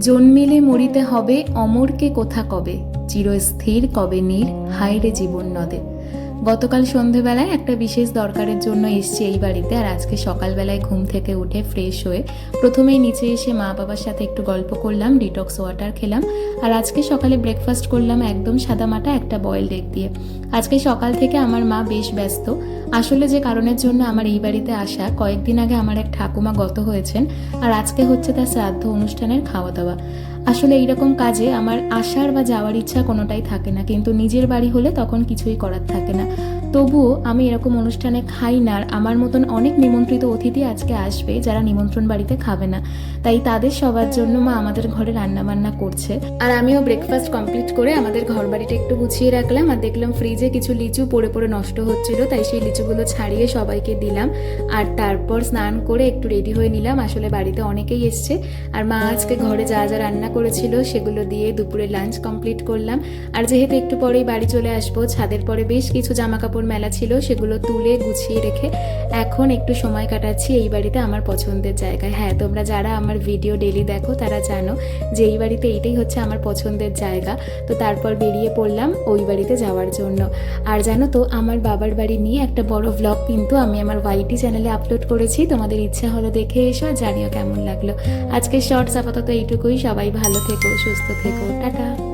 জন্মিলে মরিতে হবে, অমরকে কোথা কবে, চিরস্থির কবে নীর, হায়রে জীবন নদে। গতকাল সন্ধেবেলায় একটা বিশেষ দরকারের জন্য এসছি এই বাড়িতে। আর আজকে সকালবেলায় ঘুম থেকে উঠে ফ্রেশ হয়ে প্রথমেই নিচে এসে মা বাবার সাথে একটু গল্প করলাম, ডিটক্স ওয়াটার খেলাম। আর আজকে সকালে ব্রেকফাস্ট করলাম একদম সাদামাটা একটা বয়েলড এগ দিয়ে। আজকে সকাল থেকে আমার মা বেশ ব্যস্ত। আসলে যে কারণের জন্য আমার এই বাড়িতে আসা, কয়েকদিন আগে আমার এক ঠাকুমা গত হয়েছেন, আর আজকে হচ্ছে তার শ্রাদ্ধ অনুষ্ঠানের খাওয়া দাওয়া। আসলে এইরকম কাজে আমার আসার বা যাওয়ার ইচ্ছা কোনোটাই থাকে না, কিন্তু নিজের বাড়ি হলে তখন কিছুই করার থাকে না। তবুও আমি এরকম অনুষ্ঠানে খাই না। আর আমার মতন অনেক নিমন্ত্রিত অতিথি আজকে আসবে যারা নিমন্ত্রণ বাড়িতে খাবে না, তাই তাদের সবার জন্য মা আমাদের ঘরে রান্নাবান্না করছে। আর আমিও ব্রেকফাস্ট কমপ্লিট করে আমাদের ঘর বাড়িটা একটু গুছিয়ে রাখলাম। আর দেখলাম ফ্রিজে কিছু লিচু পড়ে পড়ে নষ্ট হচ্ছিল, তাই সেই লিচুগুলো ছাড়িয়ে সবাইকে দিলাম। আর তারপর স্নান করে একটু রেডি হয়ে নিলাম। আসলে বাড়িতে অনেকেই এসছে, আর মা আজকে ঘরে যা যা রান্না করেছিল সেগুলো দিয়ে দুপুরে লাঞ্চ কমপ্লিট করলাম। আর যেহেতু একটু পরেই বাড়ি চলে আসবো, ছাদের পরে বেশ কিছু জামা কাপড় মেলা ছিল, সেগুলো তুলে গুছিয়ে রেখে এখন একটু সময় কাটাচ্ছি এই বাড়িতে আমার পছন্দের জায়গায়। হ্যাঁ, তোমরা যারা আমার ভিডিও ডেলি দেখো তারা জানো যে এই বাড়িতে এইটাই হচ্ছে আমার পছন্দের জায়গা। তো তারপর বেরিয়ে পড়লাম ওই বাড়িতে যাওয়ার জন্য। আর জানো তো, আমার বাবার বাড়ি নিয়ে একটা বড় ভ্লগ কিন্তু আমি আমার ওয়াইটি চ্যানেলে আপলোড করেছি। তোমাদের ইচ্ছা হলো দেখে এসো, আর জানিও কেমন লাগলো। আজকে শর্টস আপাতত এইটুকুই। সবাই ভালো থেকো, সুস্থ থেকো, টাটা।